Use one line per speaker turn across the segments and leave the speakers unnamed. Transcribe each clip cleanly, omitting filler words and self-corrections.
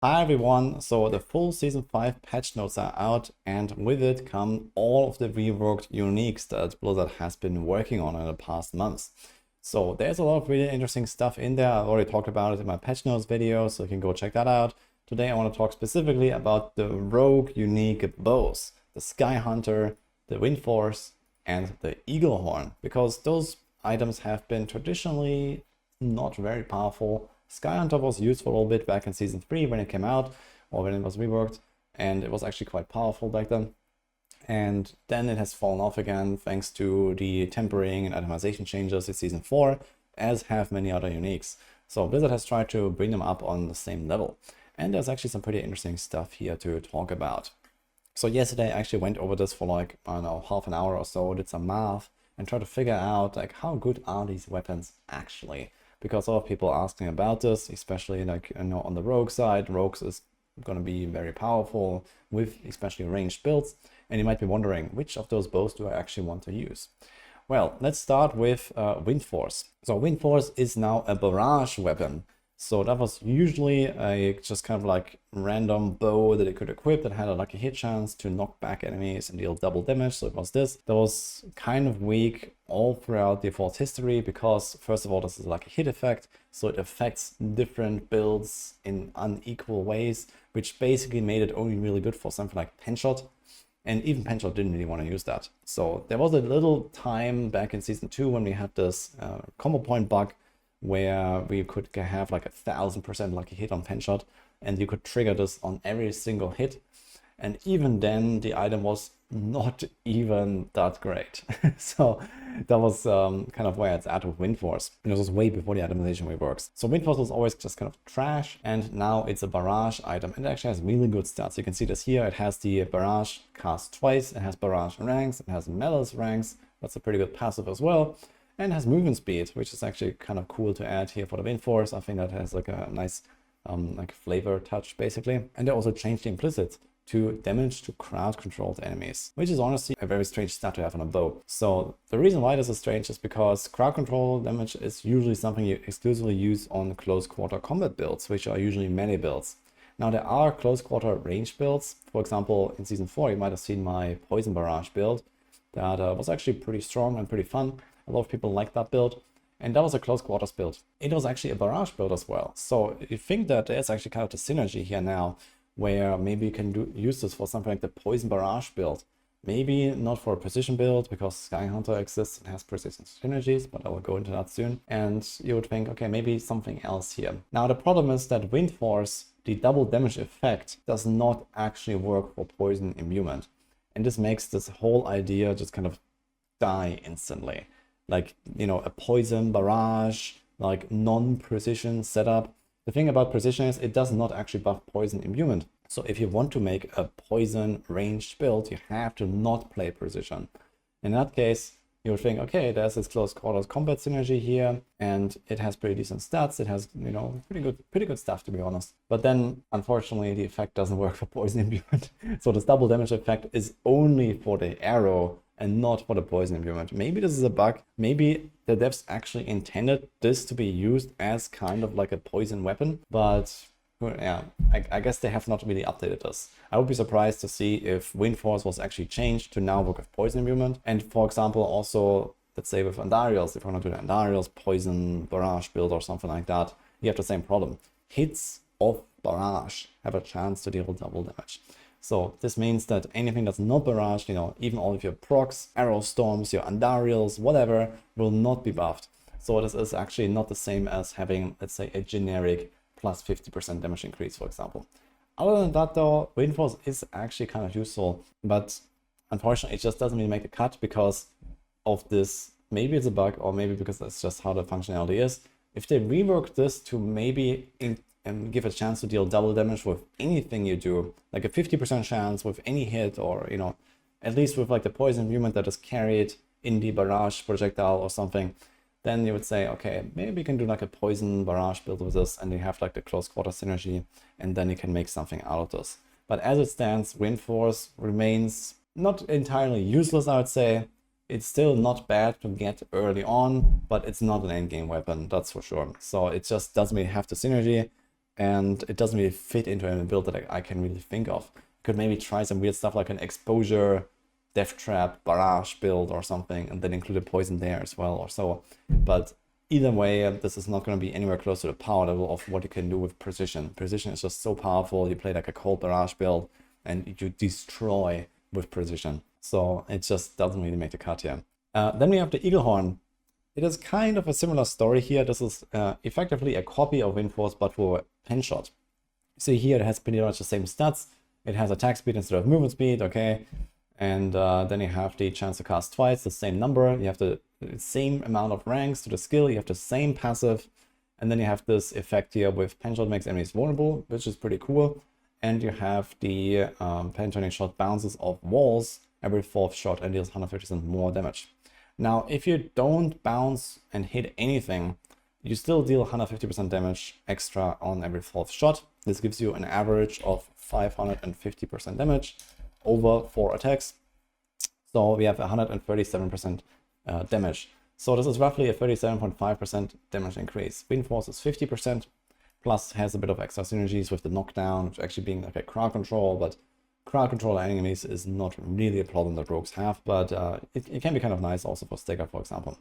Hi everyone, so the full Season 5 patch notes are out, and with it come all of the reworked uniques that Blizzard has been working on in the past months. So there's a lot of really interesting stuff in there. I've already talked about it in my patch notes video, so you can go check that out. Today I want to talk specifically about the rogue unique bows, the Skyhunter, the Windforce, and the Eaglehorn, because those items have been traditionally not very powerful. Skyhunter was used for a little bit back in Season 3 when it came out, or when it was reworked, and it was actually quite powerful back then. And then it has fallen off again thanks to the tempering and itemization changes in Season 4, as have many other uniques. So Blizzard has tried to bring them up on the same level. And there's actually some pretty interesting stuff here to talk about. So yesterday I actually went over this for like, I don't know, half an hour or so, did some math, and tried to figure out like how good are these weapons actually. Because a lot of people are asking about this, especially like, you know, on the rogue side. Rogues is going to be very powerful with especially ranged builds, and you might be wondering which of those bows do I actually want to use. Well, let's start with Windforce. So Windforce is now a barrage weapon. So that was usually a just kind of like random bow that it could equip that had a lucky hit chance to knock back enemies and deal double damage. So it was this. That was kind of weak all throughout Default's history because, first of all, this is like a hit effect. So it affects different builds in unequal ways, which basically made it only really good for something like Penshot. And even Penshot didn't really want to use that. So there was a little time back in Season 2 when we had this combo point bug, where we could have like 1000% lucky hit on Penshot, and you could trigger this on every single hit. And even then, the item was not even that great. So that was kind of where it's at with Windforce. And this was way before the itemization reworks. So Windforce was always just kind of trash, and now it's a barrage item. And it actually has really good stats. You can see this here. It has the barrage cast twice. It has barrage ranks. It has malice ranks. That's a pretty good passive as well. And has movement speed, which is actually kind of cool to add here for the Windforce. I think that has like a nice like flavor touch basically. And they also changed the implicit to damage to crowd controlled enemies, which is honestly a very strange stat to have on a bow. So the reason why this is strange is because crowd control damage is usually something you exclusively use on close quarter combat builds, which are usually melee builds. Now there are close quarter range builds. For example, in Season 4 you might have seen my poison barrage build that was actually pretty strong and pretty fun. A lot of people like that build, and that was a close quarters build. It was actually a barrage build as well. So you think that there's actually kind of the synergy here now, where maybe you can use this for something like the poison barrage build. Maybe not for a precision build, because Skyhunter exists and has precision synergies, but I will go into that soon. And you would think, okay, maybe something else here. Now the problem is that Windforce, the double damage effect, does not actually work for poison imbuement. And this makes this whole idea just kind of die instantly. Like, you know, a poison barrage, like non-precision setup. The thing about precision is it does not actually buff poison imbuement. So if you want to make a poison ranged build, you have to not play precision. In that case, you would think, okay, there's this close quarters combat synergy here, and it has pretty decent stats. It has, you know, pretty good stuff, to be honest. But then, unfortunately, the effect doesn't work for poison imbuement. So this double damage effect is only for the arrow and not for the poison imbuement. Maybe this is a bug. Maybe the devs actually intended this to be used as kind of like a poison weapon, but yeah, I guess they have not really updated this. I would be surprised to see if Windforce was actually changed to now work with poison imbuement. And for example, also, let's say with Andariels, if we're not doing Andariels, poison barrage build or something like that, you have the same problem. Hits of barrage have a chance to deal double damage. So this means that anything that's not barrage, you know, even all of your procs, arrow storms, your Andariels, whatever, will not be buffed. So this is actually not the same as having, let's say, a generic plus 50% damage increase, for example. Other than that though, Windforce is actually kind of useful, but unfortunately it just doesn't really make the cut because of this. Maybe it's a bug, or maybe because that's just how the functionality is. If they rework this to maybe and give a chance to deal double damage with anything you do, like a 50% chance with any hit, or, you know, at least with like the poison imbuement that is carried in the barrage projectile or something, then you would say, okay, maybe you can do like a poison barrage build with this, and you have like the close quarter synergy, and then you can make something out of this. But as it stands, Windforce remains not entirely useless, I would say. It's still not bad to get early on, but it's not an endgame weapon, that's for sure. So it just doesn't really have the synergy. and it doesn't really fit into a build that I can really think of. Could maybe try some weird stuff like an exposure, death trap, barrage build or something, and then include a poison there as well or so. But either way, this is not going to be anywhere close to the power level of what you can do with precision. Precision is just so powerful. You play like a cold barrage build and you destroy with precision. So it just doesn't really make the cut here. Then we have the Eaglehorn. It is kind of a similar story here. This is effectively a copy of Windforce, but for pen shot. See here, it has pretty much the same stats. It has attack speed instead of movement speed, okay. And then you have the chance to cast twice, the same number. You have the same amount of ranks to the skill. You have the same passive. And then you have this effect here with pen shot makes enemies vulnerable, which is pretty cool. And you have the pen turning shot bounces off walls every 4th shot and deals 150% more damage. Now, if you don't bounce and hit anything, you still deal 150% damage extra on every 4th shot. This gives you an average of 550% damage over 4 attacks. So we have 137% damage. So this is roughly a 37.5% damage increase. Windforce is 50%, plus has a bit of extra synergies with the knockdown, which actually being like a crowd control, but crowd control enemies is not really a problem that rogues have, but it can be kind of nice also for Stagger, for example.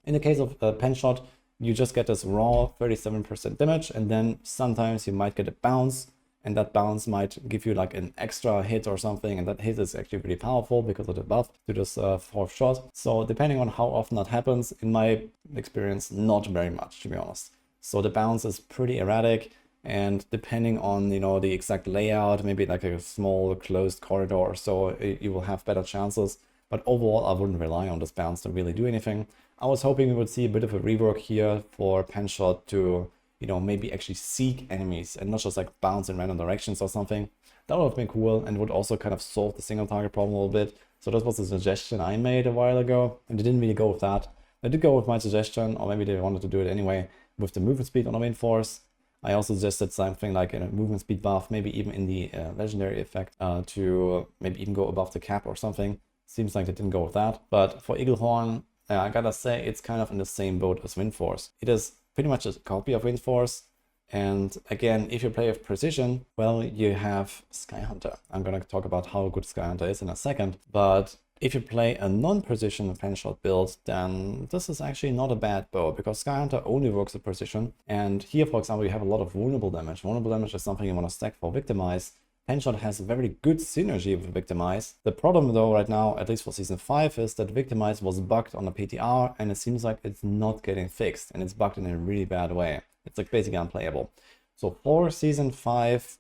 In the case of pen shot, you just get this raw 37% damage, and then sometimes you might get a bounce, and that bounce might give you like an extra hit or something, and that hit is actually really powerful because of the buff to this 4th shot. So depending on how often that happens, in my experience, not very much, to be honest. So the bounce is pretty erratic, and depending on, you know, the exact layout, maybe like a small closed corridor or so, you will have better chances. But overall, I wouldn't rely on this bounce to really do anything. I was hoping we would see a bit of a rework here for pen shot to, you know, maybe actually seek enemies and not just like bounce in random directions or something. That would have been cool and would also kind of solve the single target problem a little bit. So that was a suggestion I made a while ago, and they didn't really go with that. They did go with my suggestion, or maybe they wanted to do it anyway, with the movement speed on the Windforce. I also suggested something like a movement speed buff, maybe even in the legendary effect, to maybe even go above the cap or something. Seems like they didn't go with that. But for Eaglehorn, I gotta say, it's kind of in the same boat as Windforce. It is pretty much a copy of Windforce. And again, if you play with precision, well, you have Skyhunter. I'm gonna talk about how good Skyhunter is in a second. But if you play a non-precision pen shot build, then this is actually not a bad bow, because Skyhunter only works with precision. And here, for example, you have a lot of vulnerable damage. Vulnerable damage is something you want to stack for Victimize. Pen shot has a very good synergy with Victimize. The problem though right now, at least for Season 5, is that Victimize was bugged on the PTR, and it seems like it's not getting fixed, and it's bugged in a really bad way. It's like basically unplayable. So for Season 5,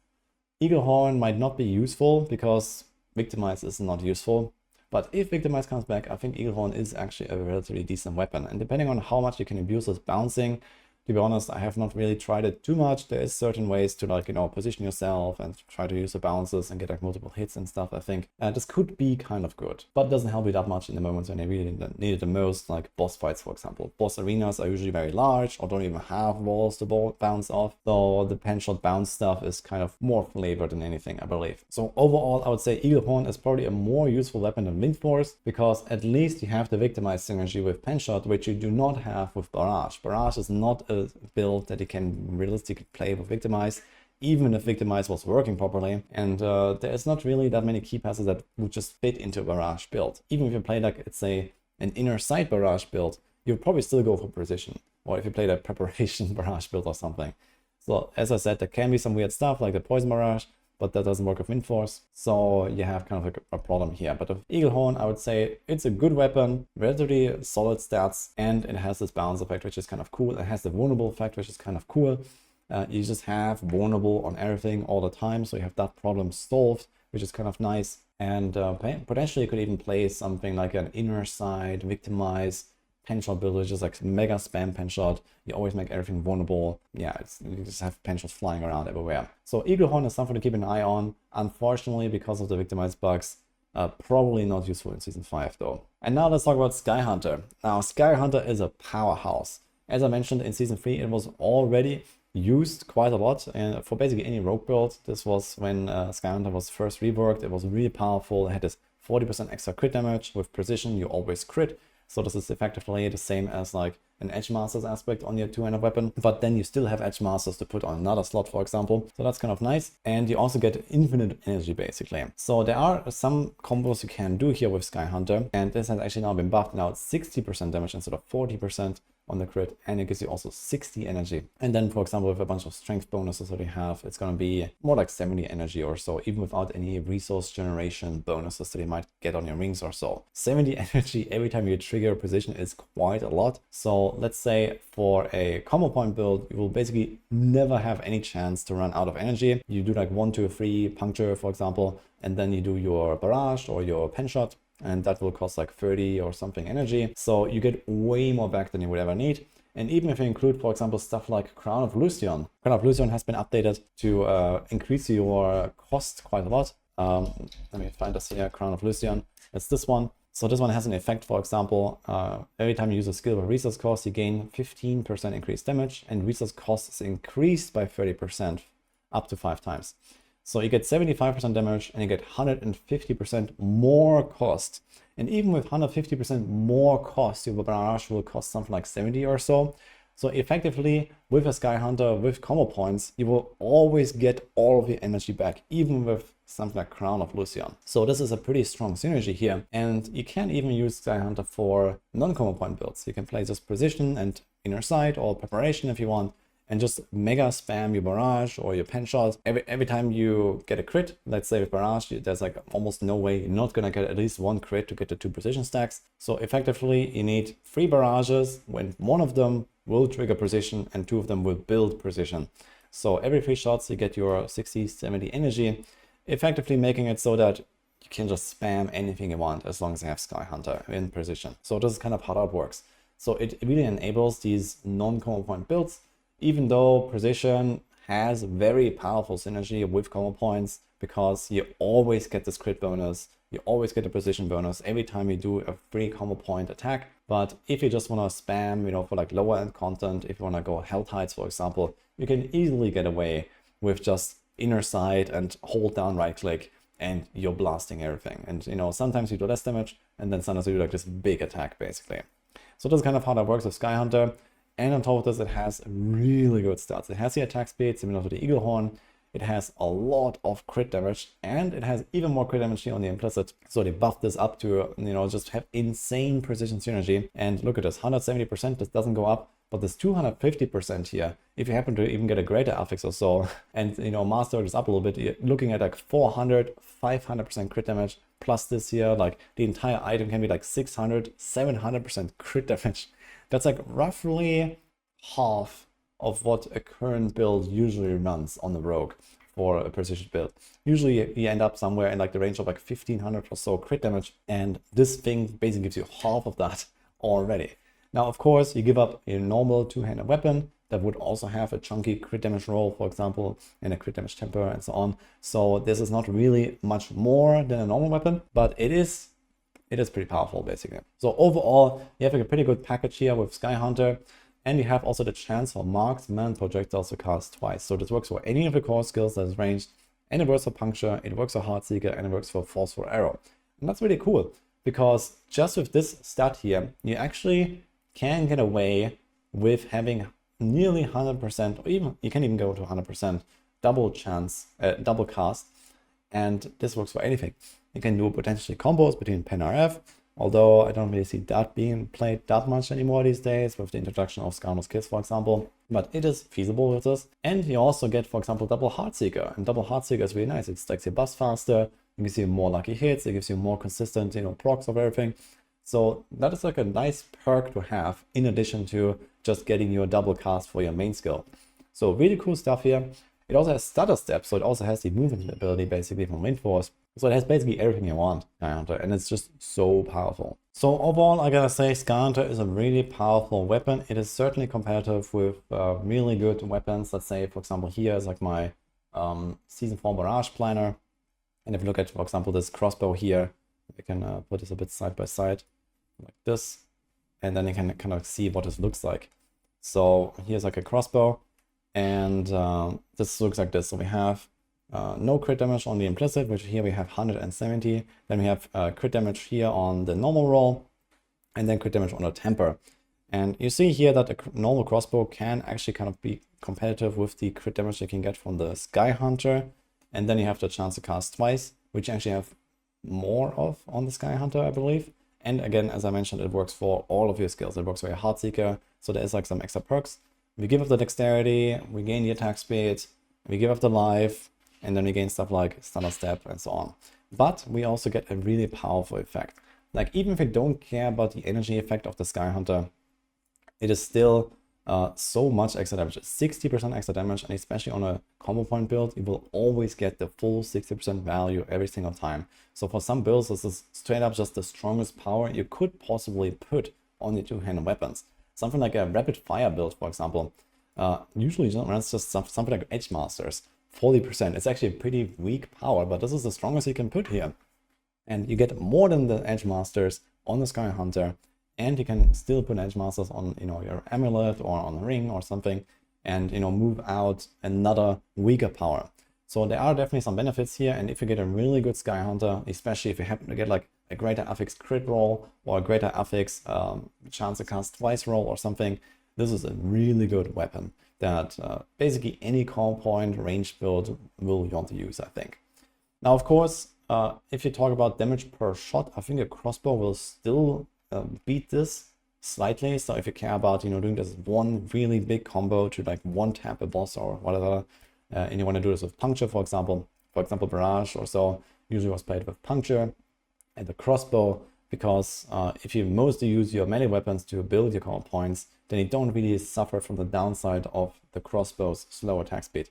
Eaglehorn might not be useful because Victimize is not useful. But if Victimize comes back, I think Eaglehorn is actually a relatively decent weapon. And depending on how much you can abuse this bouncing, to be honest, I have not really tried it too much. There is certain ways to, like, you know, position yourself and try to use the bounces and get like multiple hits and stuff, I think. This could be kind of good, but it doesn't help you that much in the moments when you really need it the most, like boss fights, for example. Boss arenas are usually very large or don't even have walls to bounce off. So the pen shot bounce stuff is kind of more flavor than anything, I believe. So overall, I would say Eaglehorn is probably a more useful weapon than Windforce, because at least you have the Victimize synergy with pen shot, which you do not have with Barrage. Barrage is not a build that you can realistically play with Victimize, even if Victimize was working properly. And there's not really that many key passes that would just fit into a Barrage build. Even if you play like, let's say, an inner sight Barrage build, you'd probably still go for precision. Or if you played a preparation Barrage build or something. So as I said, there can be some weird stuff like the Poison Barrage, but that doesn't work with Windforce. So you have kind of a problem here. But with Eaglehorn, I would say it's a good weapon, relatively solid stats, and it has this bounce effect, which is kind of cool. It has the vulnerable effect, which is kind of cool. You just have vulnerable on everything all the time, so you have that problem solved, which is kind of nice. And potentially you could even play something like an inner side, Victimize, pen shot build, which is like mega spam pen shot. You always make everything vulnerable. Yeah, you just have pen shots flying around everywhere. So Eaglehorn is something to keep an eye on. Unfortunately, because of the Victimize bugs, probably not useful in Season 5 though. And now let's talk about Skyhunter. Now, Skyhunter is a powerhouse. As I mentioned, in Season 3, it was already used quite a lot, and for basically any rogue build. This was when Skyhunter was first reworked. It was really powerful. It had this 40% extra crit damage. With precision, you always crit. So this is effectively the same as like an Edge Masters aspect on your two-handed weapon, but then you still have Edge Masters to put on another slot, for example. So that's kind of nice. And you also get infinite energy, basically. So there are some combos you can do here with Skyhunter, and this has actually now been buffed. Now it's 60% damage instead of 40% on the crit, and it gives you also 60 energy. And then, for example, with a bunch of strength bonuses that we have, it's going to be more like 70 energy or so, even without any resource generation bonuses that you might get on your rings or so. 70 energy every time you trigger a position is quite a lot. So let's say for a combo point build, you will basically never have any chance to run out of energy. You do like 1, 2, 3 puncture, for example, and then you do your barrage or your pen shot, and that will cost like 30 or something energy. So you get way more back than you would ever need. And even if you include, for example, stuff like Crown of Lucion. Crown of Lucion has been updated to increase your cost quite a lot. Let me find this here, Crown of Lucion. It's this one. So this one has an effect, for example, every time you use a skill with resource cost, you gain 15% increased damage, and resource cost is increased by 30% up to 5 times. So you get 75% damage and you get 150% more cost. And even with 150% more cost, your barrage will cost something like 70 or so. So effectively, with a Skyhunter, with combo points, you will always get all of your energy back, even with something like Crown of Lucion. So this is a pretty strong synergy here. And you can even use Skyhunter for non-combo point builds. You can play just Precision and Inner Sight or Preparation if you want, and just mega spam your barrage or your pen shot. Every time you get a crit, let's say with barrage, there's like almost no way you're not gonna get at least 1 crit to get the 2 precision stacks. So effectively you need 3 barrages when 1 of them will trigger precision and 2 of them will build precision. So every 3 shots you get your 60, 70 energy, effectively making it so that you can just spam anything you want as long as you have Skyhunter in precision. So this is kind of how that works. So it really enables these non-combo point builds, even though precision has very powerful synergy with combo points, because you always get this crit bonus, you always get a precision bonus every time you do a free combo point attack. But if you just want to spam, you know, for like lower end content, if you want to go Hell Tides, for example, you can easily get away with just Inner Sight and hold down right click and you're blasting everything. And you know, sometimes you do less damage and then sometimes you do like this big attack basically. So that's kind of how that works with Skyhunter. And on top of this, it has really good stats. It has the attack speed similar to the Eaglehorn. It has a lot of crit damage, and it has even more crit damage here on the implicit. So they buffed this up to, you know, just have insane precision synergy. And look at this, 170%, this doesn't go up, but this 250% here, if you happen to even get a greater affix or so, and, you know, master this up a little bit, you're looking at like 400, 500% crit damage, plus this here, like the entire item can be like 600, 700% crit damage. That's like roughly half of what a current build usually runs on the rogue for a precision build. Usually you end up somewhere in like the range of like 1500 or so crit damage, and this thing basically gives you half of that already. Now, of course, you give up a normal two-handed weapon that would also have a chunky crit damage roll, for example, and a crit damage temper and so on. So this is not really much more than a normal weapon, but it is pretty powerful, basically. So overall, you have like a pretty good package here with Skyhunter, and you have also the chance for marksman projectiles to cast twice. So this works for any of the core skills that is ranged, and it works for puncture, it works for heartseeker, and it works for forceful arrow. And that's really cool, because just with this stat here, you actually can get away with having nearly 100%, or even you can even go to 100% double chance, double cast, and this works for anything. You can do potentially combos between pen RF, although I don't really see that being played that much anymore these days with the introduction of Scoundrel's Kiss, for example, but it is feasible with this. And you also get, for example, double Heartseeker, and double Heartseeker is really nice. It stacks your buffs faster, it gives you more lucky hits, it gives you more consistent, you know, procs of everything. So that is like a nice perk to have in addition to just getting your double cast for your main skill. So really cool stuff here. It also has stutter steps, so it also has the movement ability basically from Windforce. So it has basically everything you want, Skyhunter, and it's just so powerful. So overall, I gotta say, Skyhunter is a really powerful weapon. It is certainly competitive with really good weapons. Let's say, for example, here is like my Season 4 Barrage Planner. And if you look at, for example, this crossbow here, we can put this a bit side by side, like this. And then you can kind of see what it looks like. So here's like a crossbow, and this looks like this. So we have no crit damage on the implicit, which here we have 170. Then we have crit damage here on the normal roll, and then crit damage on a temper. And you see here that a normal crossbow can actually kind of be competitive with the crit damage you can get from the Skyhunter. And then you have the chance to cast twice, which you actually have more of on the Skyhunter, I believe. And again, as I mentioned, it works for all of your skills. It works for your Heartseeker, so there is like some extra perks. We give up the dexterity, we gain the attack speed, we give up the life, and then we gain stuff like Stunner Step and so on. But we also get a really powerful effect. Like, even if we don't care about the energy effect of the Skyhunter, it is still so much extra damage, 60% extra damage, and especially on a combo point build, you will always get the full 60% value every single time. So for some builds, this is straight up just the strongest power you could possibly put on your two-handed weapons. Something like a rapid fire build, for example, usually runs just something like Edge Masters, 40%. It's actually a pretty weak power, but this is the strongest you can put here. And you get more than the Edge Masters on the Skyhunter, and you can still put Edge Masters on, your amulet or on a ring or something, and, move out another weaker power. So there are definitely some benefits here, and if you get a really good Skyhunter, especially if you happen to get like a greater affix crit roll or a greater affix chance to cast twice roll or something, this is a really good weapon that basically any call point range build will want to use, I think. Now, of course, if you talk about damage per shot, I think a crossbow will still beat this slightly. So if you care about doing this one really big combo to like one tap a boss or whatever, and you want to do this with puncture, for example barrage or so usually was played with puncture and the crossbow, because if you mostly use your melee weapons to build your call points, then you don't really suffer from the downside of the crossbow's slow attack speed.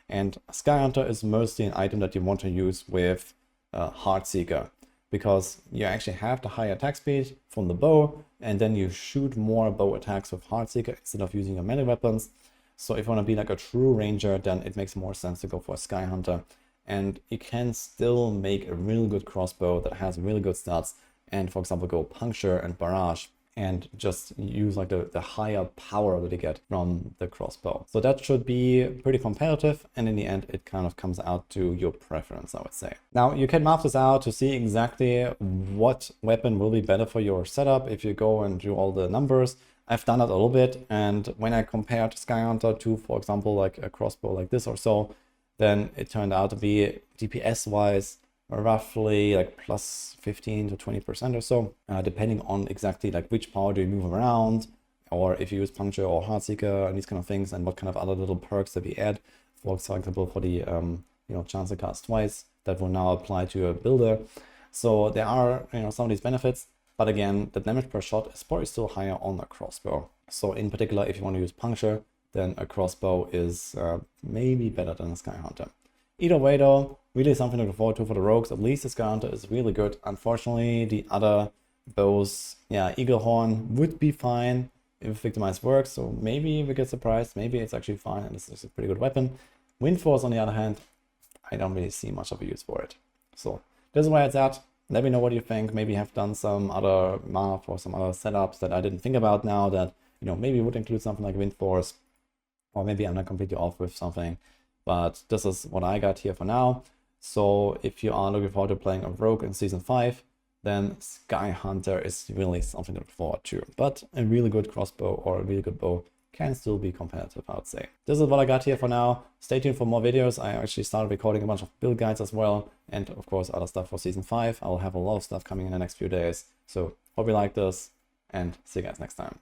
And Skyhunter is mostly an item that you want to use with Heartseeker, because you actually have the high attack speed from the bow, and then you shoot more bow attacks with Heartseeker instead of using your melee weapons. So if you want to be like a true ranger, then it makes more sense to go for a Skyhunter. And you can still make a really good crossbow that has really good stats, and for example go puncture and barrage, and just use like the higher power that you get from the crossbow. So that should be pretty competitive, and in the end it kind of comes out to your preference, I would say. Now you can map this out to see exactly what weapon will be better for your setup if you go and do all the numbers. I've done that a little bit, and when I compared Skyhunter to, for example, like a crossbow like this or so, then it turned out to be DPS wise roughly like plus 15 to 20% or so, depending on exactly like which power do you move around, or if you use puncture or Heartseeker and these kind of things, and what kind of other little perks that we add, for example for the chance to cast twice that will now apply to a builder. So there are some of these benefits, but again, the damage per shot is probably still higher on a crossbow. So in particular, if you want to use puncture, then a crossbow is maybe better than a Skyhunter. Either way though, really something to look forward to for the rogues. At least the Skyhunter is really good. Unfortunately, the other bows, Eaglehorn would be fine if Victimize works, so maybe we get surprised, maybe it's actually fine and this is a pretty good weapon. Windforce, on the other hand, I don't really see much of a use for it. So this is where it's at. Let me know what you think. Maybe you have done some other math or some other setups that I didn't think about now that, maybe would include something like Windforce, or maybe I'm not completely off with something. But this is what I got here for now. So if you are looking forward to playing a rogue in Season 5, then Skyhunter is really something to look forward to. But a really good crossbow or a really good bow can still be competitive, I would say. This is what I got here for now. Stay tuned for more videos. I actually started recording a bunch of build guides as well, and of course other stuff for Season 5. I'll have a lot of stuff coming in the next few days. So hope you like this, and see you guys next time.